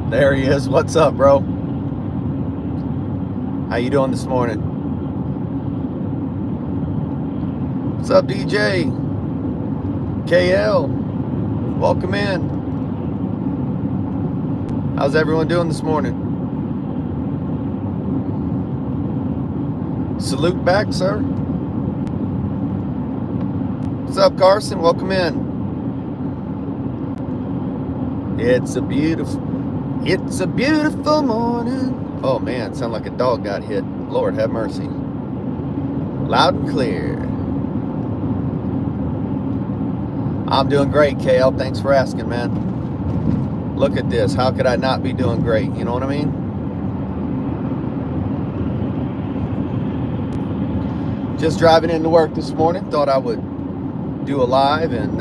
There he is. What's up, bro? How you doing this morning? What's up, DJ? KL, welcome in. How's everyone doing this morning? Salute back, sir. What's up, Carson? Welcome in. It's a beautiful morning. Oh man, sound like a dog got hit. Lord have mercy. Loud and clear. I'm doing great, KL. Thanks for asking, man. Look at this. How could I not be doing great? You know what I mean? Just driving into work this morning. Thought I would do a live, and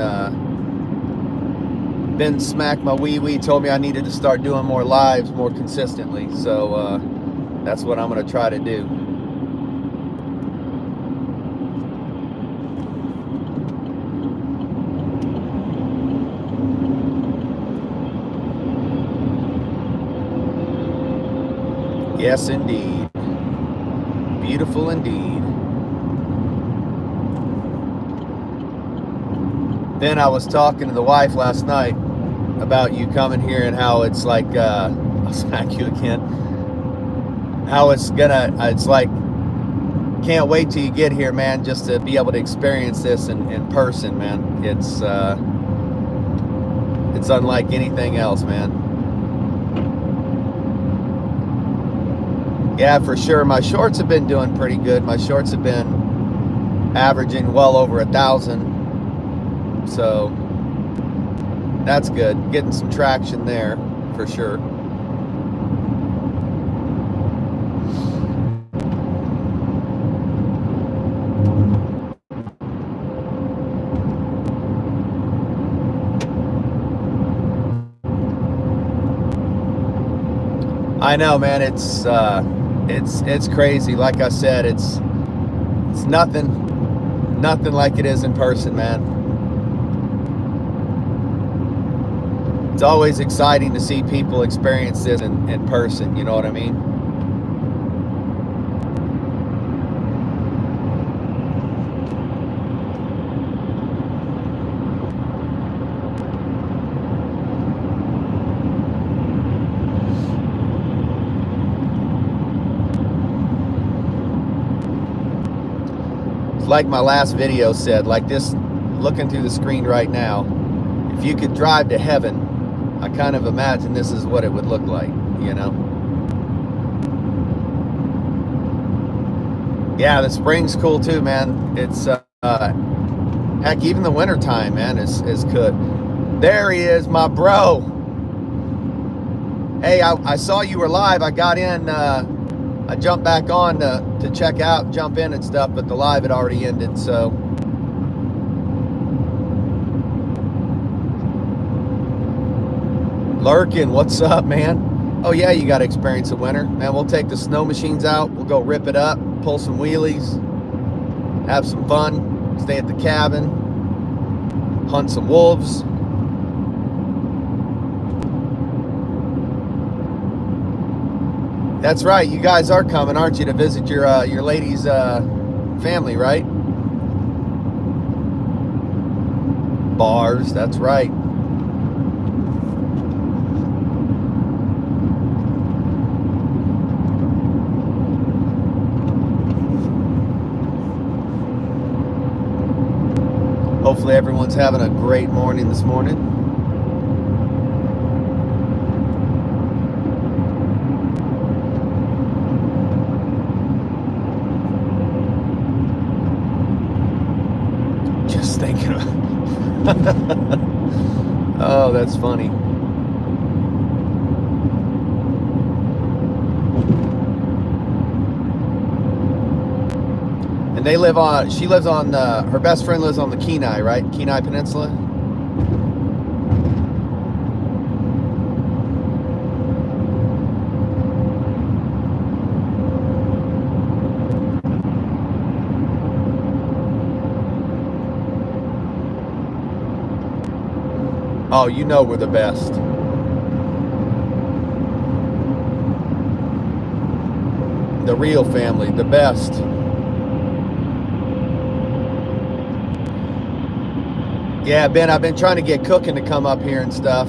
Ben smacked my wee told me I needed to start doing more lives more consistently. So that's what I'm going to try to do. Yes, indeed. Beautiful indeed. Then I was talking to the wife last night about you coming here and how it's like, I'll smack you again. How it's like, can't wait till you get here, man, just to be able to experience this in person, man. It's unlike anything else, man. Yeah, for sure. My shorts have been doing pretty good. My shorts have been averaging well over 1,000. So that's good. Getting some traction there for sure. I know, man. It's crazy. Like I said, it's nothing like it is in person, man. It's always exciting to see people experience this in person, you know what I mean? Like my last video said, like this, looking through the screen right now, if you could drive to heaven, I kind of imagine this is what it would look like, you know? Yeah, the spring's cool too, man. It's, heck, even the winter time, man, is good. There he is, my bro. Hey, I saw you were live. I got in, I jumped back on to check out, jump in and stuff, but the live had already ended, so. Lurkin, what's up, man? Oh yeah, you got to experience the winter. Man, we'll take the snow machines out, we'll go rip it up, pull some wheelies, have some fun, stay at the cabin, hunt some wolves. That's right. You guys are coming, aren't you, to visit your lady's family, right? Bars. That's right. Hopefully everyone's having a great morning this morning. Thinking of oh, that's funny. And they live on, she lives on, her best friend lives on the Kenai, right? Kenai Peninsula. Oh, you know we're the best. The real family, the best. Yeah, Ben, I've been trying to get Cooking to come up here and stuff,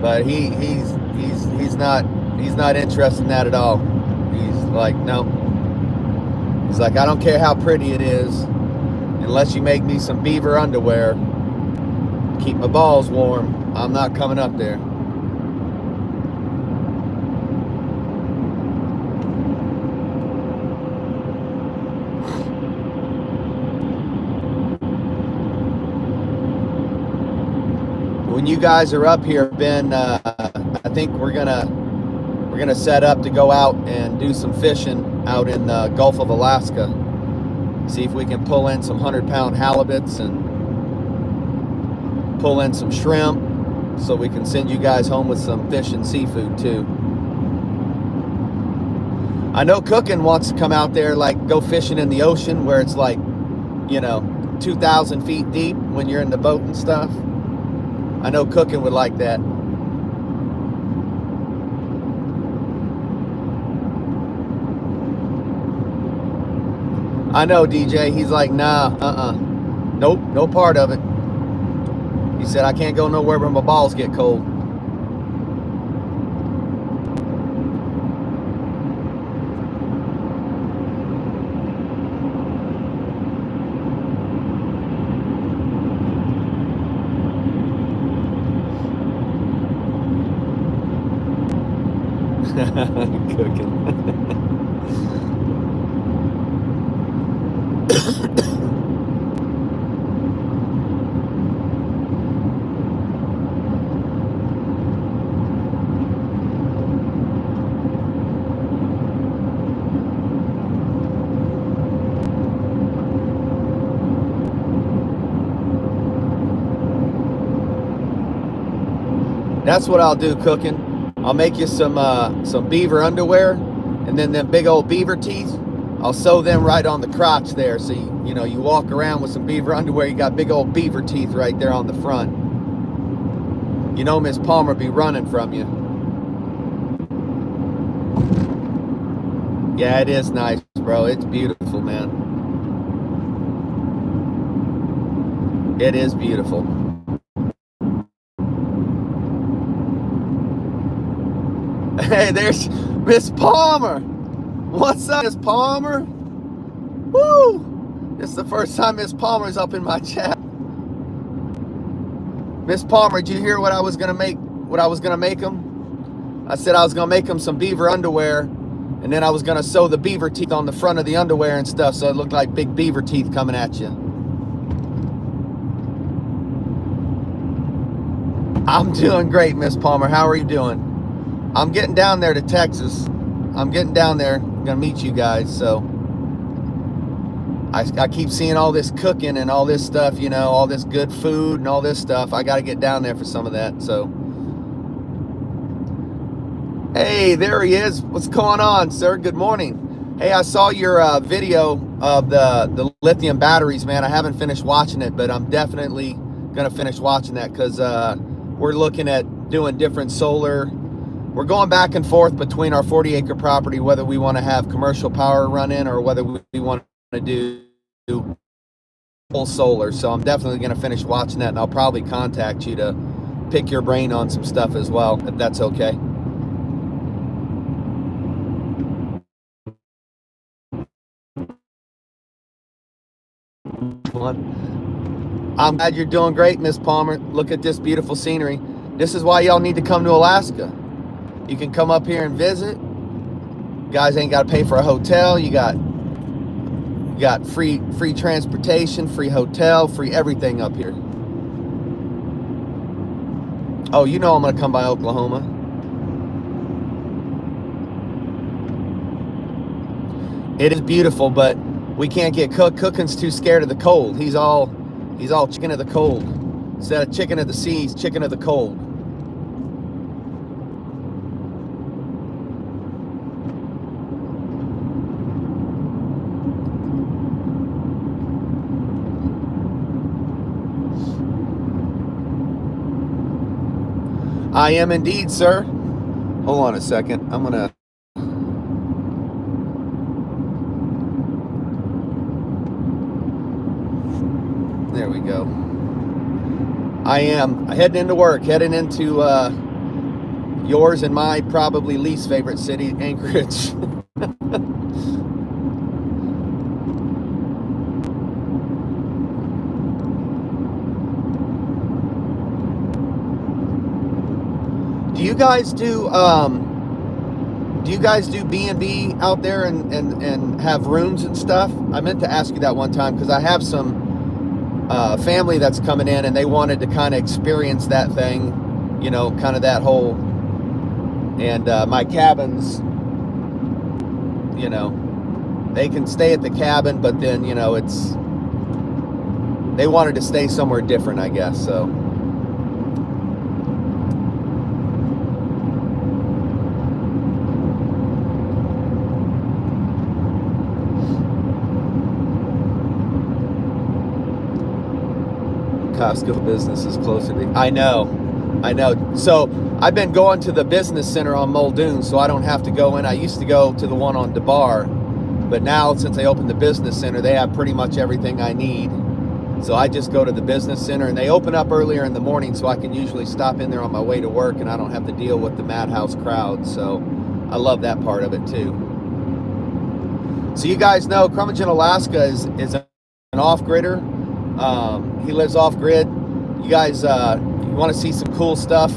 but he's not interested in that at all. He's like, no. He's like, I don't care how pretty it is, unless you make me some beaver underwear, keep my balls warm, I'm not coming up there. When you guys are up here, Ben, I think we're gonna set up to go out and do some fishing out in the Gulf of Alaska. See if we can pull in some 100-pound halibuts and pull in some shrimp, so we can send you guys home with some fish and seafood too. I know Cooking wants to come out there, like go fishing in the ocean where it's like, 2,000 feet deep when you're in the boat and stuff. I know Cooking would like that. I know, DJ. He's like, nah, nope, no part of it. He said, I can't go nowhere where my balls get cold. Cooking. That's what I'll do, Cooking. I'll make you some beaver underwear, and then them big old beaver teeth, I'll sew them right on the crotch there. So you walk around with some beaver underwear, you got big old beaver teeth right there on the front. Miss Palmer be running from you. Yeah, it is nice, bro. It's beautiful, man. It is beautiful. Hey, there's Miss Palmer. What's up, Miss Palmer? Woo! This is the first time Miss Palmer's up in my chat. Miss Palmer, did you hear what I was gonna make? What I was gonna make them? I said I was gonna make them some beaver underwear, and then I was gonna sew the beaver teeth on the front of the underwear and stuff, so it looked like big beaver teeth coming at you. I'm doing great, Miss Palmer. How are you doing? I'm getting down there to Texas. I'm getting down there. I'm gonna meet you guys. So I keep seeing all this cooking and all this stuff, all this good food and all this stuff. I got to get down there for some of that. So, hey, there he is. What's going on, sir? Good morning. Hey, I saw your video of the lithium batteries, man. I haven't finished watching it, but I'm definitely gonna finish watching that because we're looking at doing different solar. We're going back and forth between our 40-acre property, whether we want to have commercial power run in or whether we want to do full solar. So I'm definitely going to finish watching that, and I'll probably contact you to pick your brain on some stuff as well, if that's okay. I'm glad you're doing great, Miss Palmer. Look at this beautiful scenery. This is why y'all need to come to Alaska. You can come up here and visit. You guys ain't got to pay for a hotel. You got free transportation, free hotel, free everything up here. Oh, I'm going to come by Oklahoma. It is beautiful, but we can't get cooked. Cooking's too scared of the cold. He's all chicken of the cold. Instead of chicken of the sea, he's chicken of the cold. I am indeed, sir. Hold on a second. I'm gonna. There we go. I am heading into work, heading into yours and my probably least favorite city, Anchorage. Do you guys do B&B out there and have rooms and stuff? I meant to ask you that one time because I have some family that's coming in and they wanted to kind of experience that thing, you know, kind of that whole, and my cabins, you know, they can stay at the cabin, but then, you know, they wanted to stay somewhere different, I guess, so. Costco business is closer to. I know. So I've been going to the business center on Muldoon, so I don't have to go in. I used to go to the one on DeBar, but now since they opened the business center, they have pretty much everything I need. So I just go to the business center, and they open up earlier in the morning, so I can usually stop in there on my way to work, and I don't have to deal with the madhouse crowd. So I love that part of it too. So you guys know Crumagin, Alaska is an off-gridder. He lives off grid. You guys, you want to see some cool stuff?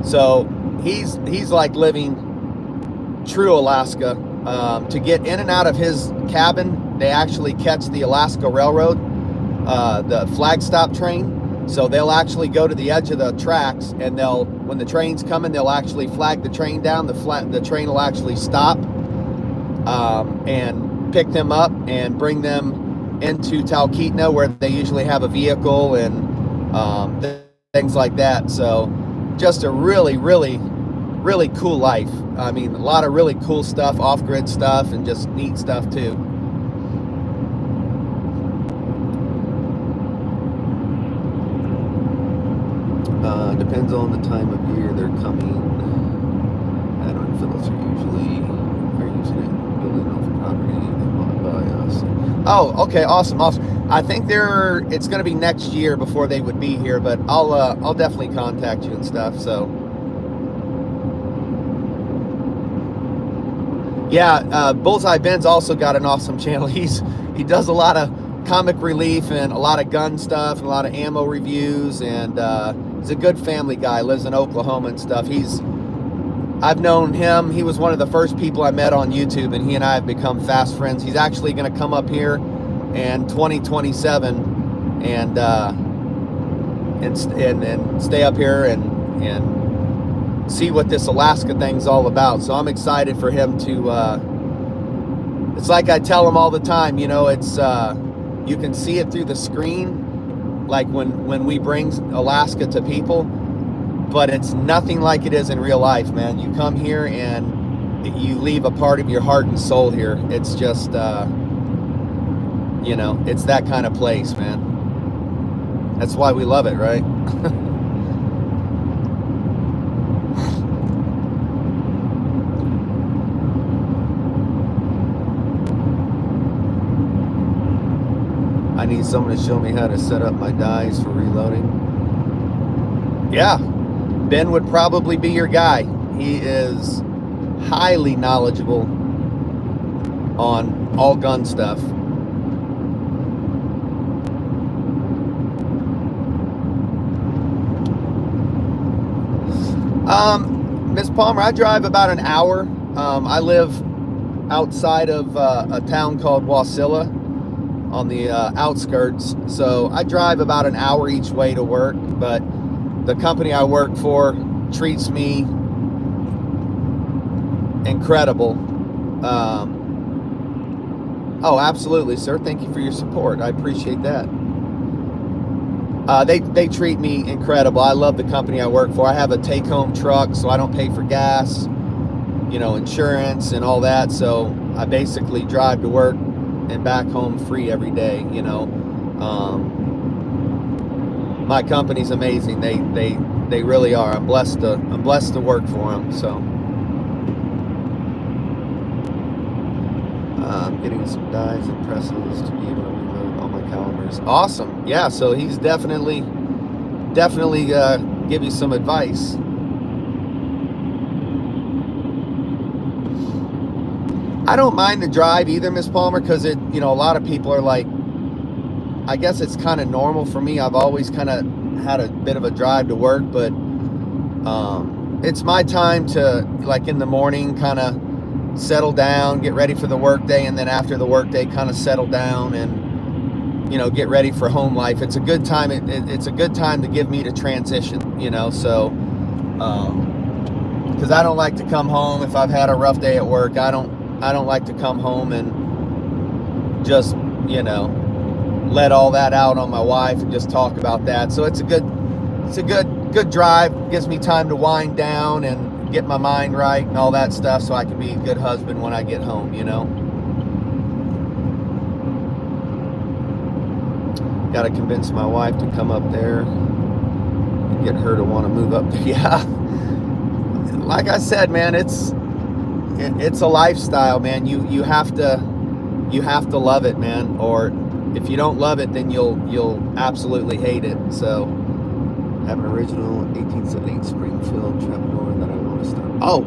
So he's like living true Alaska. To get in and out of his cabin, they actually catch the Alaska Railroad, the flag stop train. So they'll actually go to the edge of the tracks, and when the train's coming, they'll actually flag the train down. The train will actually stop and pick them up and bring them into Talkeetna, where they usually have a vehicle and things like that. So just a really, really, really cool life. I mean, a lot of really cool stuff, off-grid stuff, and just neat stuff too. Depends on the time of year they're coming. Adam and Phillips are usually using it, building off the property and bought by us. Oh, okay, awesome. I think it's going to be next year before they would be here, but I'll definitely contact you and stuff. So, yeah, Bullseye Ben's also got an awesome channel. He does a lot of comic relief and a lot of gun stuff and a lot of ammo reviews, and he's a good family guy. Lives in Oklahoma and stuff. I've known him. He was one of the first people I met on YouTube, and he and I have become fast friends. He's actually going to come up here in 2027 and stay up here and see what this Alaska thing's all about. So I'm excited for him to. It's like I tell him all the time, you know, it's you can see it through the screen, like when we bring Alaska to people. But it's nothing like it is in real life, man. You come here and you leave a part of your heart and soul here. It's just, you know, it's that kind of place, man. That's why we love it, right? I need someone to show me how to set up my dies for reloading. Yeah. Ben would probably be your guy. He is highly knowledgeable on all gun stuff. Miss Palmer, I drive about an hour. I live outside of a town called Wasilla on the outskirts. So I drive about an hour each way to work, but the company I work for treats me incredible. Oh, absolutely, sir. Thank you for your support. I appreciate that. They treat me incredible. I love the company I work for. I have a take-home truck, so I don't pay for gas, you know, insurance and all that. So I basically drive to work and back home free every day, you know. my company's amazing. They really are. I'm blessed to work for them. So I'm getting some dies and presses to be able to reload all my calibers. Awesome. Yeah. So he's definitely give you some advice. I don't mind the drive either, Miss Palmer, because a lot of people are like, I guess it's kind of normal for me. I've always kind of had a bit of a drive to work, but it's my time to, like, in the morning, kind of settle down, get ready for the workday, and then after the workday, kind of settle down and get ready for home life. It's a good time. It's a good time to give me to transition. So because I don't like to come home if I've had a rough day at work. I don't like to come home and just let all that out on my wife and just talk about that. So it's a good drive. Gives me time to wind down and get my mind right and all that stuff, so I can be a good husband when I get home. Got to convince my wife to come up there and get her to want to move up there. Yeah, like I said, man, it's a lifestyle, man. You have to love it, man. Or if you don't love it, then you'll absolutely hate it. So, I have an original 1878 Springfield Trapdoor that I want to start. Oh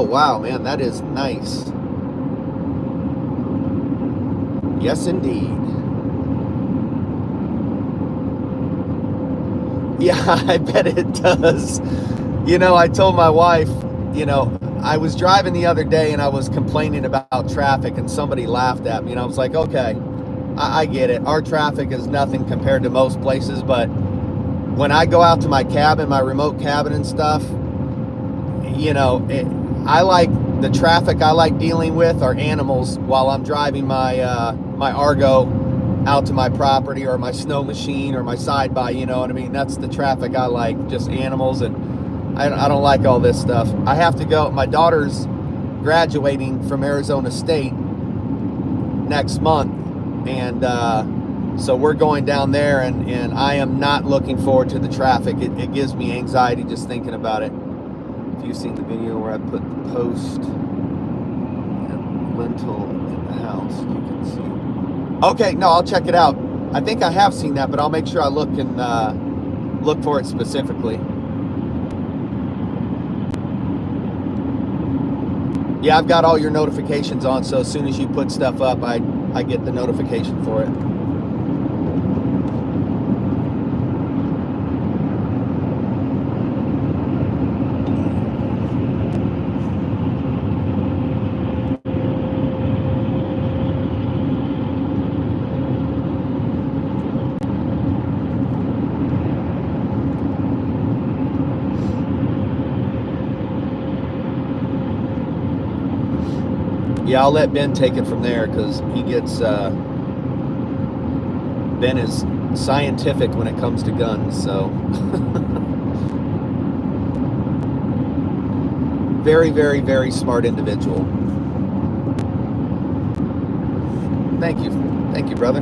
wow, man, that is nice. Yes, indeed. Yeah, I bet it does. I told my wife, I was driving the other day and I was complaining about traffic, and somebody laughed at me, and I was like, okay, I get it. Our traffic is nothing compared to most places, but when I go out to my cabin, my remote cabin and stuff, I like the traffic I like dealing with are animals while I'm driving my my Argo out to my property, or my snow machine, or my side by, you know what I mean? That's the traffic I like, just animals. And I don't like all this stuff. I have to go. My daughter's graduating from Arizona State next month, and so we're going down there, and I am not looking forward to the traffic. It gives me anxiety just thinking about it. If you've seen the video where I put the post and lintel in the house, you can see. Okay, no, I'll check it out. I think I have seen that, but I'll make sure I look and look for it specifically. Yeah, I've got all your notifications on, so as soon as you put stuff up, I get the notification for it. Yeah, I'll let Ben take it from there, because he gets, Ben is scientific when it comes to guns, so. Very, very, very smart individual. Thank you, brother.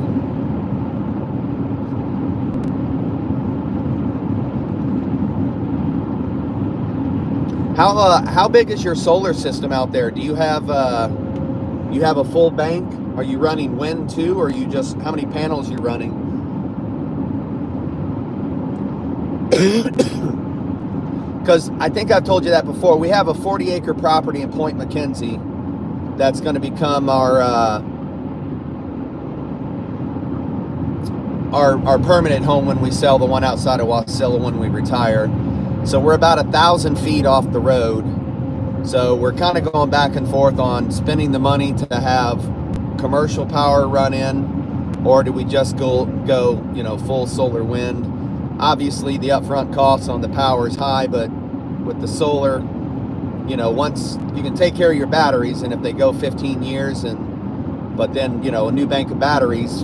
How big is your solar system out there? Do you have a full bank? Are you running wind too, or you just, how many panels are you running? Because I think I've told you that before. We have a 40-acre property in Point McKenzie that's going to become our permanent home when we sell the one outside of Wasilla when we retire. So we're about 1,000 feet off the road. So we're kind of going back and forth on spending the money to have commercial power run in, or do we just go full solar wind? Obviously the upfront costs on the power is high, but with the solar, once you can take care of your batteries, and if they go 15 years, but then a new bank of batteries,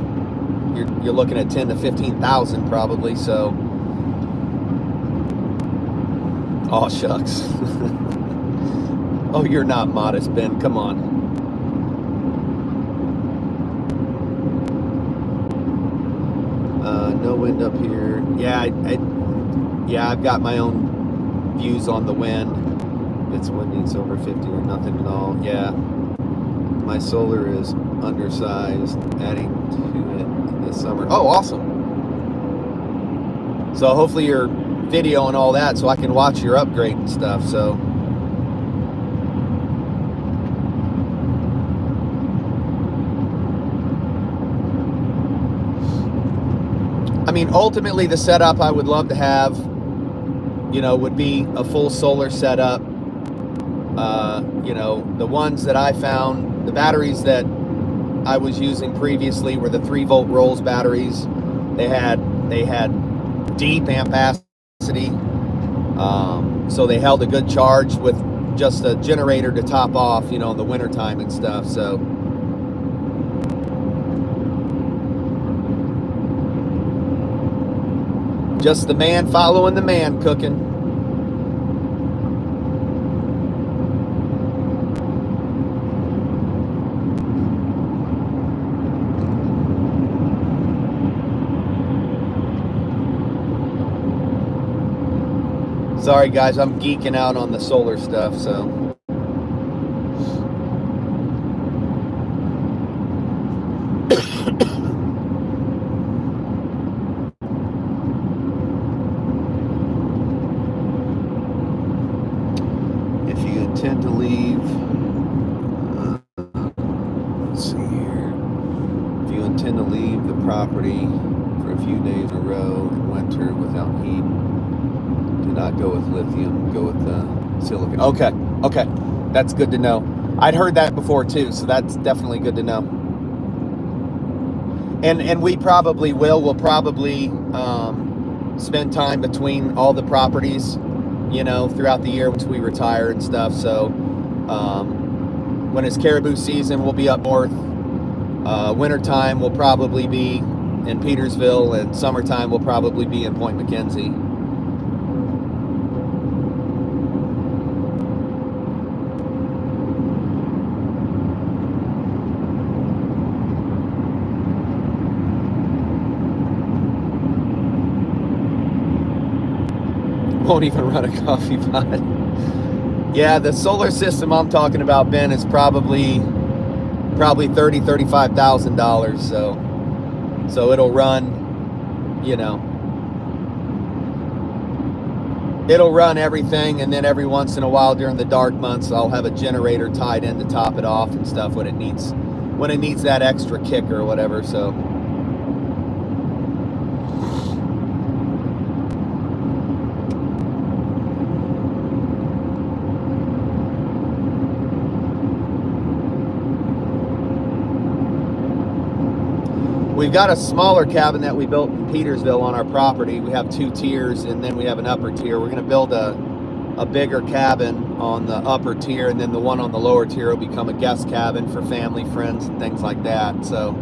you're looking at 10 to 15,000 probably. So, oh shucks. Oh, you're not modest, Ben. Come on. no wind up here. Yeah, yeah, I've got my own views on the wind. It's windy, it's over 50 or nothing at all. Yeah, my solar is undersized, adding to it this summer. Oh, awesome. So hopefully you're video and all that so I can watch your upgrade and stuff. So I mean, ultimately the setup I would love to have, you know, would be a full solar setup. You know, the ones that I found, the batteries that I was using previously were the 3-volt Rolls batteries. They had deep ampacity, so they held a good charge with just a generator to top off, you know, in the wintertime and stuff. So just the man following the man cooking. Sorry guys, I'm geeking out on the solar stuff, so. If you intend to leave, let's see here. If you intend to leave the property for a few days in a row in winter without heat, do not go with lithium, go with silicon. Okay, that's good to know. I'd heard that before too, so that's definitely good to know. And we probably we'll probably spend time between all the properties, you know, throughout the year once we retire and stuff. So when it's caribou season, we'll be up north. Wintertime we'll probably be in Petersville, and summertime we'll probably be in Point McKenzie. Won't even run a coffee pot. Yeah, the solar system I'm talking about, Ben, is probably $35,000. So it'll run, you know, it'll run everything, and then every once in a while during the dark months I'll have a generator tied in to top it off and stuff when it needs that extra kick or whatever. So we've got a smaller cabin that we built in Petersville on our property. We have 2 tiers, and then we have an upper tier. We're going to build a bigger cabin on the upper tier, and then the one on the lower tier will become a guest cabin for family, friends, and things like that. So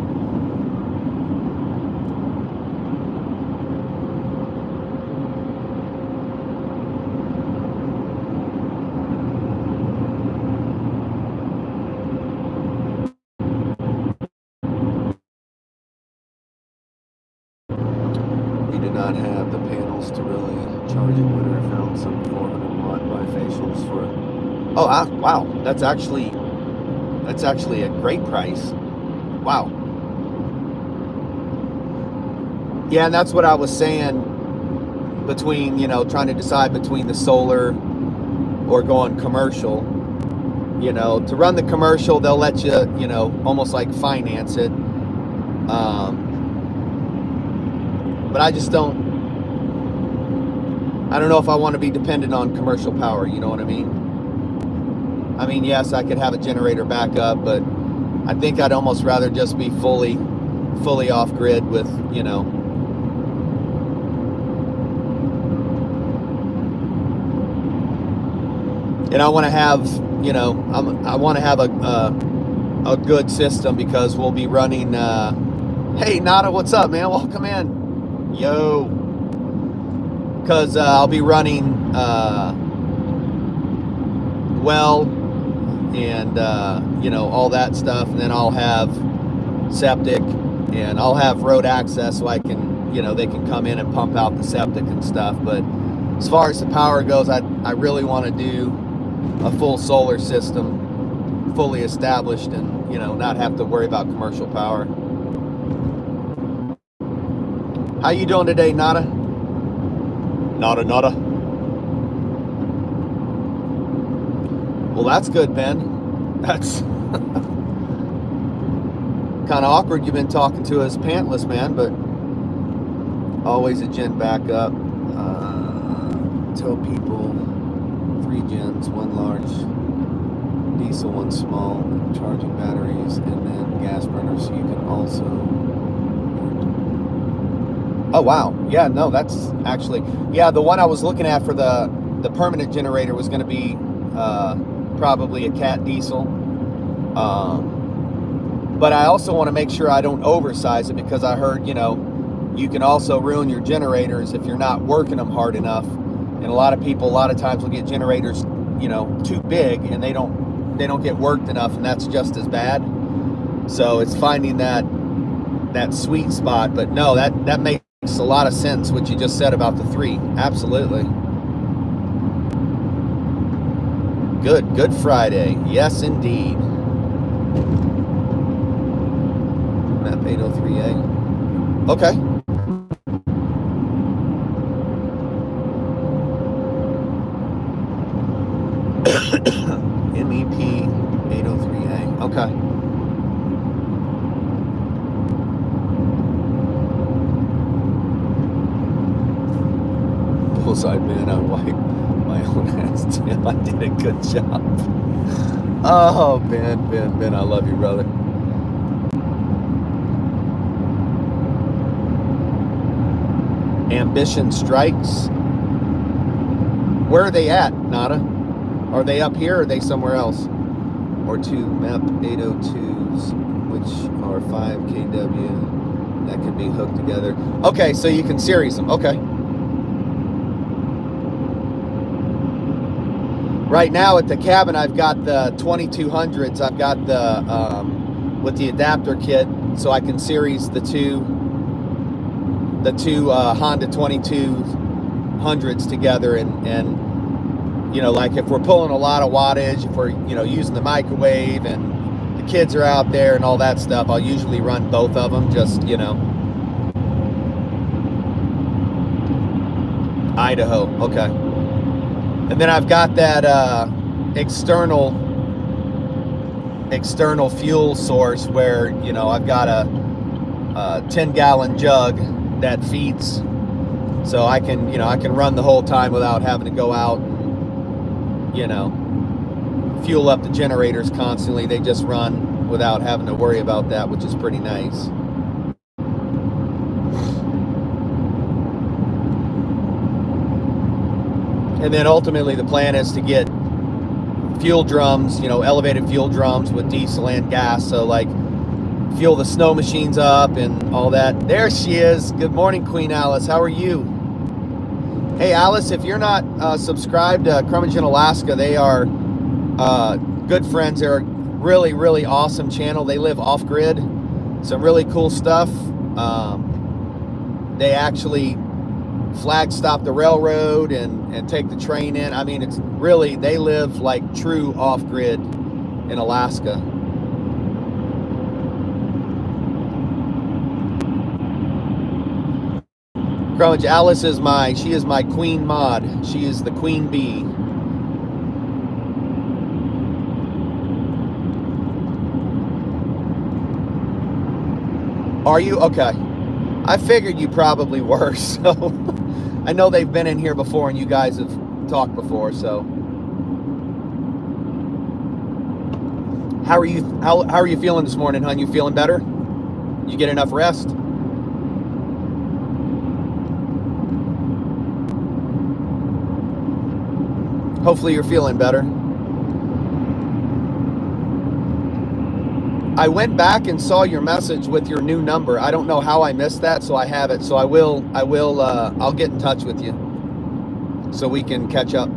not have the panels to really charge it. Would have found some 400 watt bifacials for it. Oh, wow, that's actually a great price. Wow. Yeah, and that's what I was saying, between, you know, trying to decide between the solar or going commercial. You know, to run the commercial, they'll let you, you know, almost like finance it. But I just don't know if I want to be dependent on commercial power, you know what I mean? I mean, yes, I could have a generator backup, but I think I'd almost rather just be fully off grid with, you know, and I want to have, you know, I want to have a good system, because we'll be running, hey Nada, what's up, man? Welcome in. Yo, because I'll be running well, and you know, all that stuff, and then I'll have septic, and I'll have road access, so I can, you know, they can come in and pump out the septic and stuff. But as far as the power goes, I really want to do a full solar system, fully established, and, you know, not have to worry about commercial power. How you doing today, Nada? Nada. Well, that's good, Ben. That's kind of awkward. You've been talking to us pantless, man, but always a gen backup. Tell people 3 gens, 1 large diesel, 1 small, charging batteries, and then gas burners. So you can also. Oh wow, yeah, no, that's actually, yeah, the one I was looking at for the permanent generator was going to be probably a Cat diesel. But I also want to make sure I don't oversize it, because I heard, you know, you can also ruin your generators if you're not working them hard enough. And a lot of people, a lot of times will get generators, you know, too big, and they don't get worked enough, and that's just as bad. So it's finding that sweet spot. But no, that makes a lot of sense what you just said about the 3. Absolutely. Good Friday. Yes, indeed. Map 803A. Okay. MEP 803A. Okay. Bullseye, man, I wiped my own ass. Damn, I did a good job. Oh, Ben, I love you, brother. Ambition Strikes. Where are they at, Nada? Are they up here, or are they somewhere else? Or 2 map 802s, which are 5 kW that can be hooked together. Okay, so you can series them. Okay. Right now at the cabin, I've got the 2200s. I've got the with the adapter kit, so I can series the two Honda 2200s together, and you know, like if we're pulling a lot of wattage, if we're, you know, using the microwave and the kids are out there and all that stuff, I'll usually run both of them, just, you know. Idaho, okay. And then I've got that external fuel source where, you know, I've got a 10-gallon jug that feeds, so I can, you know, I can run the whole time without having to go out and, you know, fuel up the generators constantly. They just run without having to worry about that, which is pretty nice. And then ultimately the plan is to get fuel drums, you know, elevated fuel drums with diesel and gas. So like fuel the snow machines up and all that. There she is. Good morning, Queen Alice. How are you? Hey, Alice, if you're not subscribed to Crummage in Alaska, they are good friends. They're a really, really awesome channel. They live off-grid. Some really cool stuff. They actually flag stop the railroad and take the train in. I mean, it's really, they live like true off-grid in Alaska. Crummage, Alice is she is my queen mod. She is the queen bee. Are you? Okay. I figured you probably were, so I know they've been in here before and you guys have talked before, so. How are you feeling this morning, hon? You feeling better? You get enough rest? Hopefully you're feeling better. I went back and saw your message with your new number. I don't know how I missed that, so I have it. So I'll get in touch with you so we can catch up.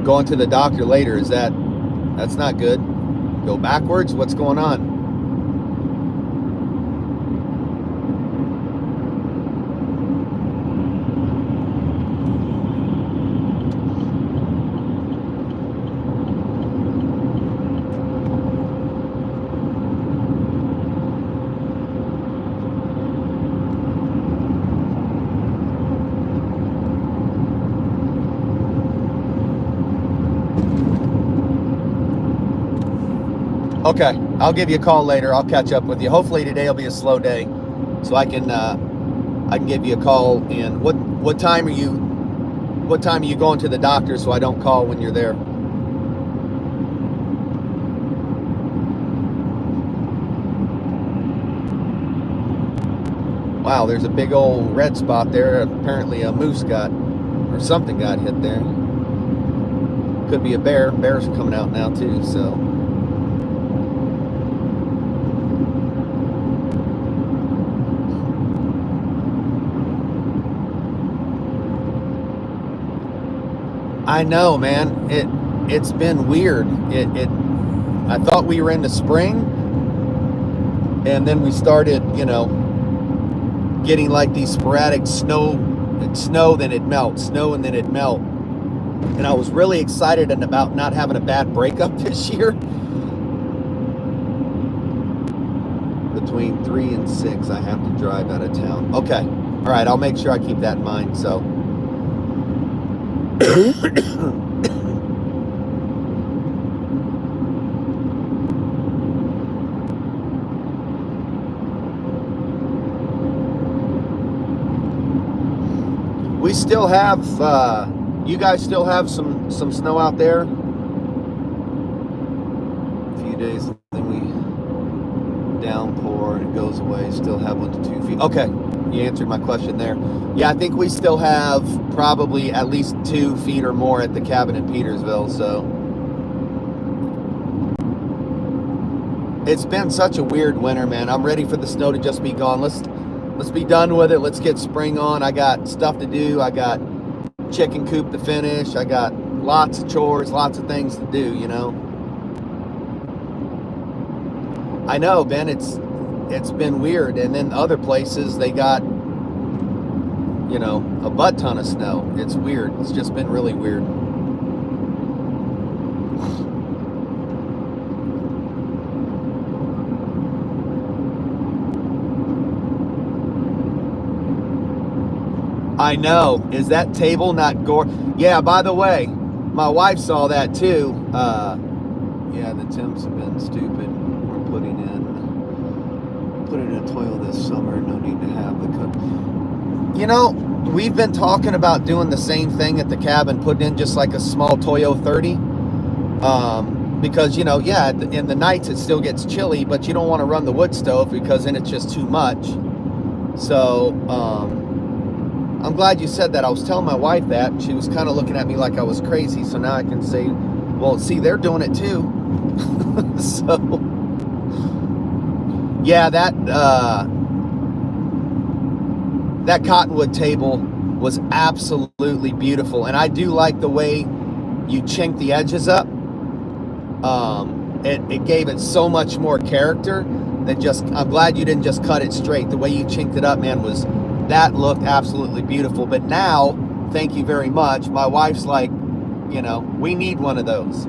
going to the doctor later. That's not good? Go backwards? What's going on? Okay, I'll give you a call later. I'll catch up with you. Hopefully today will be a slow day, so I can give you a call. And what time are you going to the doctor, so I don't call when you're there? Wow, there's a big old red spot there. Apparently a moose or something got hit there. Could be a bear. Bears are coming out now too, so. I know, man. It's been weird. I thought we were into spring, and then we started, getting like these sporadic snow, then it'd melt, snow, and then it'd melt. And I was really excited about not having a bad breakup this year. Between 3 and 6, I have to drive out of town. Okay. All right, I'll make sure I keep that in mind, so. We still have, you guys still have some snow out there? A few days, then we downpour and it goes away. Still have 1 to 2 feet. Okay, you answered my question there. Yeah, I think we still have probably at least 2 feet or more at the cabin in Petersville, so. It's been such a weird winter, man. I'm ready for the snow to just be gone. Let's be done with it. Let's get spring on. I got stuff to do. I got chicken coop to finish. I got lots of chores, lots of things to do, I know, Ben, it's been weird. And then other places, they got, a butt ton of snow. It's weird. It's just been really weird. I know. Is that table not gore? Yeah, by the way, my wife saw that too. Yeah, the temps have been stupid. We're putting in a toil this summer. No need to have the cook. We've been talking about doing the same thing at the cabin, putting in just like a small Toyo 30. Because, in the nights it still gets chilly, but you don't want to run the wood stove because then it's just too much. So, I'm glad you said that. I was telling my wife that, and she was kind of looking at me like I was crazy. So now I can say, well, see, they're doing it too. So, yeah, that cottonwood table was absolutely beautiful. And I do like the way you chinked the edges up. It gave it so much more character than I'm glad you didn't just cut it straight. The way you chinked it up, man, that looked absolutely beautiful. But now, thank you very much. My wife's like, we need one of those.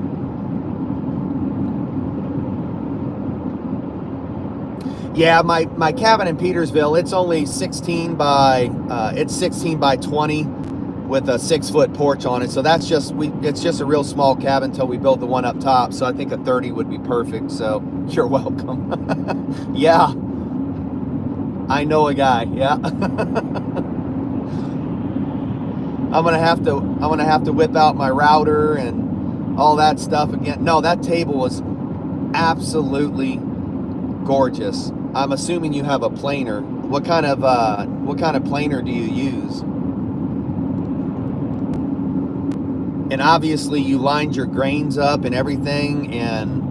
Yeah, my cabin in Petersville, it's only 16 by 20 with a 6-foot porch on it. So it's just a real small cabin until we build the one up top. So I think a 30 would be perfect. So you're welcome. Yeah. I know a guy, yeah. I'm gonna have to whip out my router and all that stuff again. No, that table was absolutely gorgeous. I'm assuming you have a planer. What kind of planer do you use? And obviously you lined your grains up and everything, and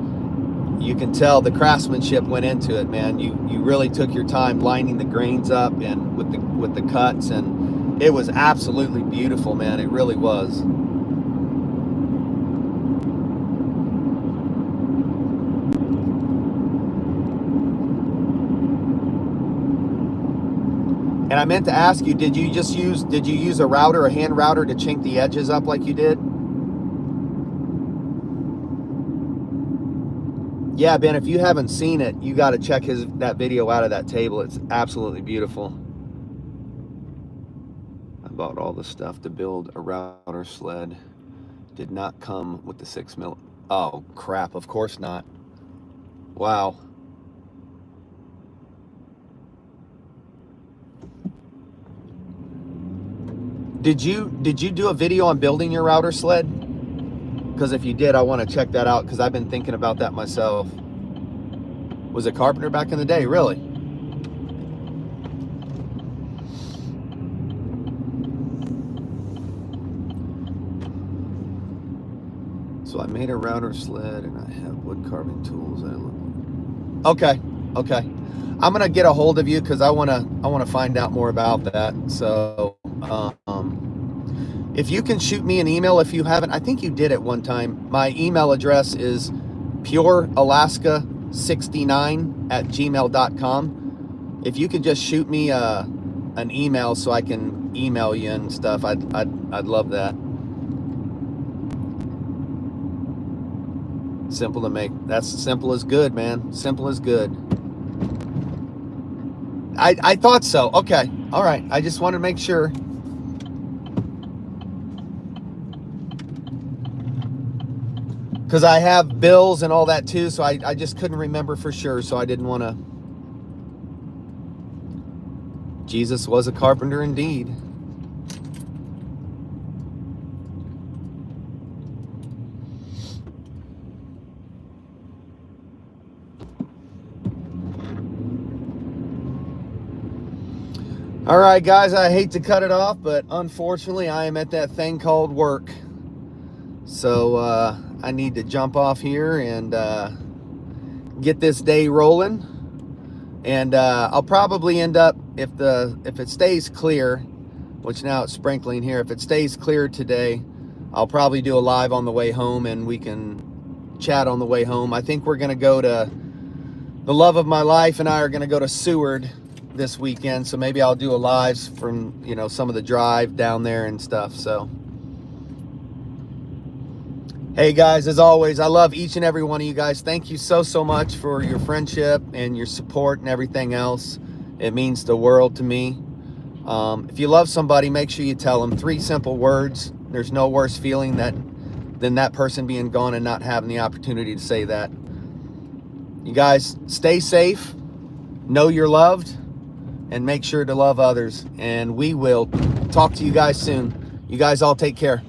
you can tell the craftsmanship went into it, man. You really took your time lining the grains up and with the cuts, and it was absolutely beautiful, man. It really was. And I meant to ask you, did you use a router, a hand router, to chink the edges up like you did? Yeah, Ben, if you haven't seen it, you got to check that video out of that table. It's absolutely beautiful. I bought all the stuff to build a router sled. Did not come with the 6 mil. Oh, crap. Of course not. Wow. Did you do a video on building your router sled? Because if you did, I want to check that out, because I've been thinking about that myself. Was a carpenter back in the day, really? So I made a router sled and I have wood carving tools. Okay. I'm gonna get a hold of you because I wanna find out more about that. So if you can shoot me an email, if you haven't, I think you did at one time. My email address is purealaska69@gmail.com. If you could just shoot me an email so I can email you and stuff, I'd love that. Simple to make. That's simple as good, man. Simple as good. I thought so. Okay. All right. I just wanted to make sure. Because I have bills and all that too, so I just couldn't remember for sure, so I didn't want to. Jesus was a carpenter indeed. All right, guys, I hate to cut it off, but unfortunately I am at that thing called work. So I need to jump off here and get this day rolling. And I'll probably end up, if it stays clear, which now it's sprinkling here, if it stays clear today, I'll probably do a live on the way home and we can chat on the way home. I think we're gonna go to, the love of my life and I are gonna go to Seward this weekend, so maybe I'll do a lives from, you know, some of the drive down there and stuff. So hey guys, as always, I love each and every one of you guys. Thank you so much for your friendship and your support and everything else. It means the world to me. If you love somebody, make sure you tell them 3 simple words. There's no worse feeling than that person being gone and not having the opportunity to say that. You guys stay safe, know you're loved, and make sure to love others. And we will talk to you guys soon. You guys all take care.